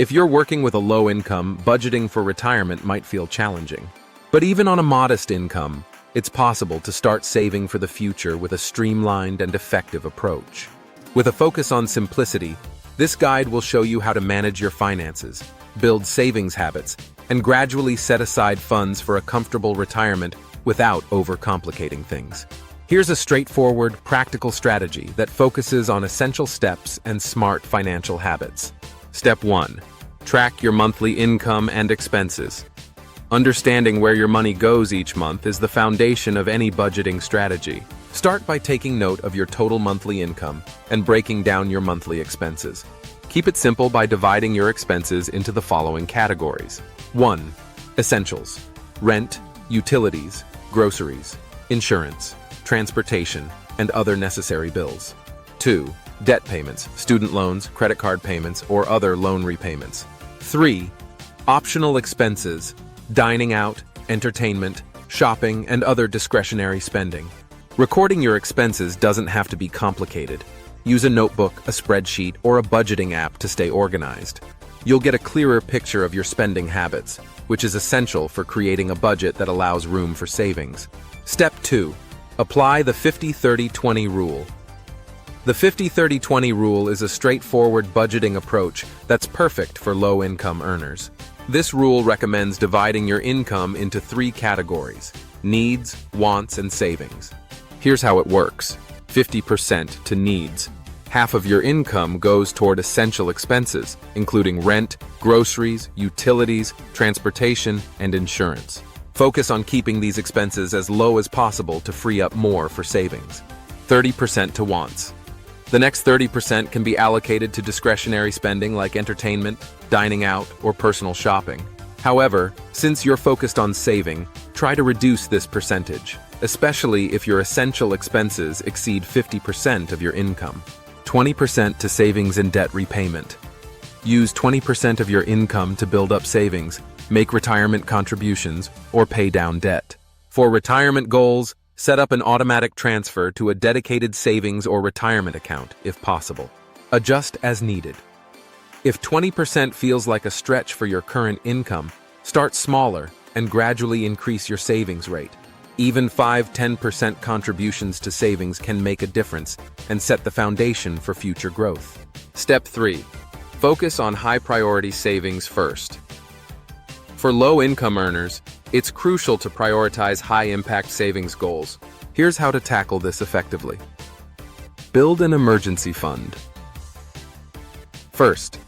If you're working with a low income, budgeting for retirement might feel challenging. But even on a modest income, it's possible to start saving for the future with a streamlined and effective approach. With a focus on simplicity, this guide will show you how to manage your finances, build savings habits, and gradually set aside funds for a comfortable retirement without overcomplicating things. Here's a straightforward, practical strategy that focuses on essential steps and smart financial habits. Step 1. Track your monthly income and expenses. Understanding where your money goes each month is the foundation of any budgeting strategy. Start by taking note of your total monthly income and breaking down your monthly expenses. Keep it simple by dividing your expenses into the following categories. 1. Essentials: rent, utilities, groceries, insurance, transportation, and other necessary bills. 2. Debt payments, student loans, credit card payments, or other loan repayments. 3. Optional expenses: dining out, entertainment, shopping, and other discretionary spending. Recording your expenses doesn't have to be complicated. Use a notebook, a spreadsheet, or a budgeting app to stay organized. You'll get a clearer picture of your spending habits, which is essential for creating a budget that allows room for savings. Step 2. Apply the 50-30-20 rule. The 50-30-20 rule is a straightforward budgeting approach that's perfect for low-income earners. This rule recommends dividing your income into 3 categories: needs, wants, and savings. Here's how it works. 50% to needs. Half of your income goes toward essential expenses, including rent, groceries, utilities, transportation, and insurance. Focus on keeping these expenses as low as possible to free up more for savings. 30% to wants. The next 30% can be allocated to discretionary spending like entertainment, dining out, or personal shopping. However, since you're focused on saving, try to reduce this percentage, especially if your essential expenses exceed 50% of your income. 20% to savings and debt repayment. Use 20% of your income to build up savings, make retirement contributions, or pay down debt. For retirement goals, set up an automatic transfer to a dedicated savings or retirement account, if possible. Adjust as needed. If 20% feels like a stretch for your current income, start smaller and gradually increase your savings rate. Even 5-10% contributions to savings can make a difference and set the foundation for future growth. Step 3. Focus on high-priority savings first. For low-income earners, it's crucial to prioritize high-impact savings goals. Here's how to tackle this effectively. Build an emergency fund. First,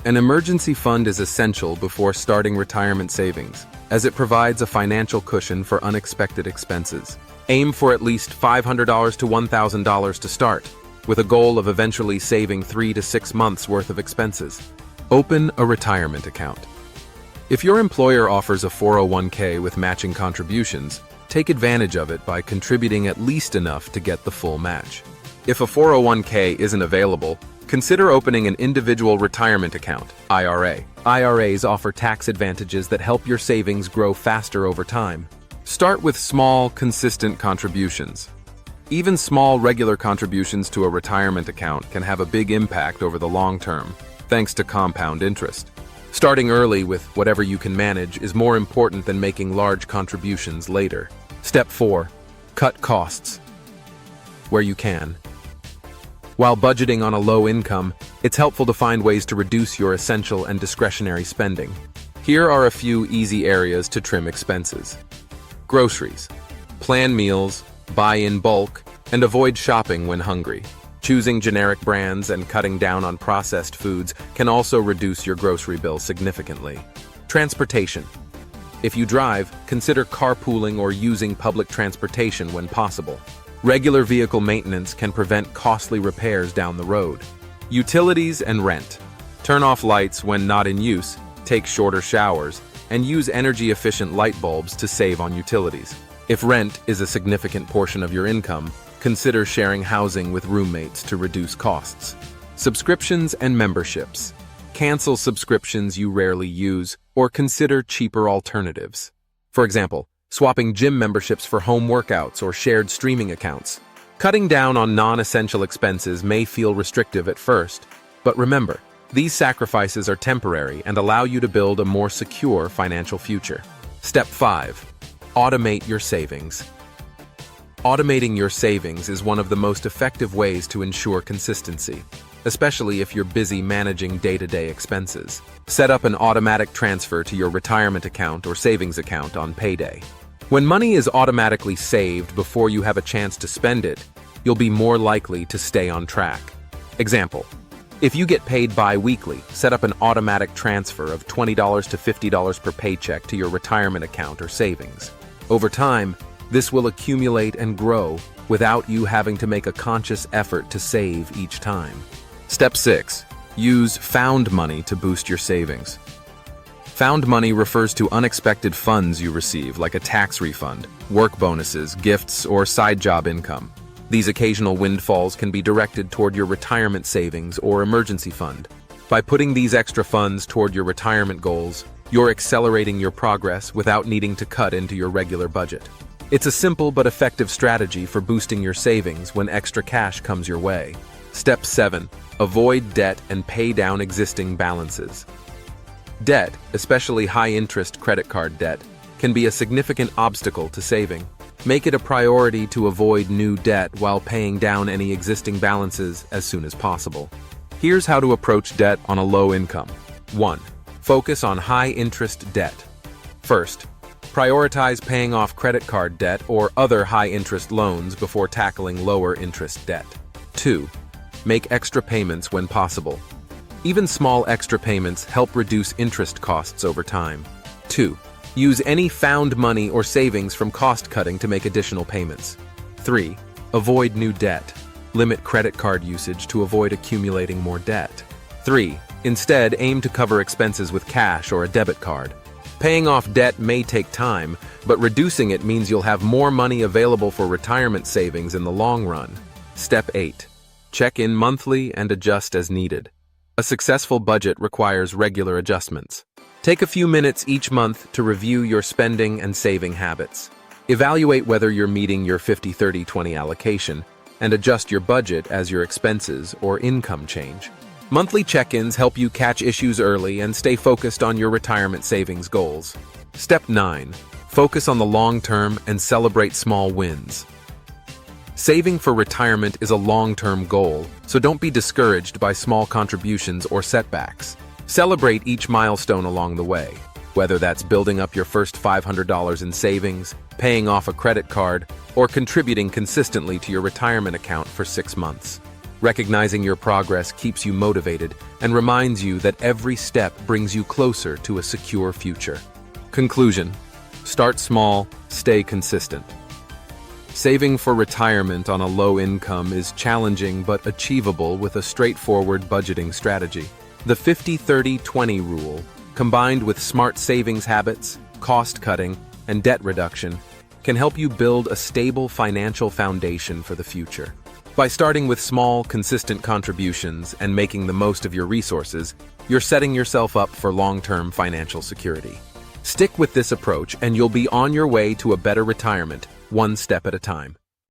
an emergency fund is essential before starting retirement savings, as it provides a financial cushion for unexpected expenses. Aim for at least $500 to $1,000 to start, with a goal of eventually saving 3 to 6 months' worth of expenses. Open a retirement account. If your employer offers a 401k with matching contributions, take advantage of it by contributing at least enough to get the full match. If a 401k isn't available, consider opening an individual retirement account, IRA. IRAs offer tax advantages that help your savings grow faster over time. Start with small, consistent contributions. Even small, regular contributions to a retirement account can have a big impact over the long term, thanks to compound interest. Starting early with whatever you can manage is more important than making large contributions later. Step 4. Cut costs where you can. While budgeting on a low income, it's helpful to find ways to reduce your essential and discretionary spending. Here are a few easy areas to trim expenses. Groceries. Plan meals, buy in bulk, and avoid shopping when hungry. Choosing generic brands and cutting down on processed foods can also reduce your grocery bill significantly. Transportation. If you drive, consider carpooling or using public transportation when possible. Regular vehicle maintenance can prevent costly repairs down the road. Utilities and rent. Turn off lights when not in use, take shorter showers, and use energy-efficient light bulbs to save on utilities. If rent is a significant portion of your income, consider sharing housing with roommates to reduce costs. Subscriptions and memberships. Cancel subscriptions you rarely use, or consider cheaper alternatives. For example, swapping gym memberships for home workouts or shared streaming accounts. Cutting down on non-essential expenses may feel restrictive at first, but remember, These sacrifices are temporary and allow you to build a more secure financial future. Step 5. Automate your savings. Automating your savings is one of the most effective ways to ensure consistency, especially if you're busy managing day-to-day expenses. Set up an automatic transfer to your retirement account or savings account on payday. When money is automatically saved before you have a chance to spend it, you'll be more likely to stay on track. Example: if you get paid bi-weekly, set up an automatic transfer of $20 to $50 per paycheck to your retirement account or savings. Over time, this will accumulate and grow without you having to make a conscious effort to save each time. Step 6. Use found money to boost your savings. Found money refers to unexpected funds you receive, like a tax refund, work bonuses, gifts, or side job income. These occasional windfalls can be directed toward your retirement savings or emergency fund. By putting these extra funds toward your retirement goals, you're accelerating your progress without needing to cut into your regular budget. It's a simple but effective strategy for boosting your savings when extra cash comes your way. Step 7. Avoid debt and pay down existing balances. Debt, especially high-interest credit card debt, can be a significant obstacle to saving. Make it a priority to avoid new debt while paying down any existing balances as soon as possible. Here's how to approach debt on a low income. 1. Focus on high-interest debt. First, prioritize paying off credit card debt or other high-interest loans before tackling lower-interest debt. 2. Make extra payments when possible. Even small extra payments help reduce interest costs over time. 2. Use any found money or savings from cost-cutting to make additional payments. 3. Avoid new debt. Limit credit card usage to avoid accumulating more debt. 3. Instead, aim to cover expenses with cash or a debit card. Paying off debt may take time, but reducing it means you'll have more money available for retirement savings in the long run. Step 8. Check in monthly and adjust as needed. A successful budget requires regular adjustments. Take a few minutes each month to review your spending and saving habits. Evaluate whether you're meeting your 50-30-20 allocation and adjust your budget as your expenses or income change. Monthly check-ins help you catch issues early and stay focused on your retirement savings goals. Step 9. Focus on the long term and celebrate small wins. Saving for retirement is a long-term goal, so don't be discouraged by small contributions or setbacks. Celebrate each milestone along the way, whether that's building up your first $500 in savings, paying off a credit card, or contributing consistently to your retirement account for 6 months. Recognizing your progress keeps you motivated and reminds you that every step brings you closer to a secure future. Conclusion: start small, stay consistent. Saving for retirement on a low income is challenging but achievable with a straightforward budgeting strategy. The 50-30-20 rule, combined with smart savings habits, cost-cutting, and debt reduction, can help you build a stable financial foundation for the future. By starting with small, consistent contributions and making the most of your resources, you're setting yourself up for long-term financial security. Stick with this approach and you'll be on your way to a better retirement, one step at a time.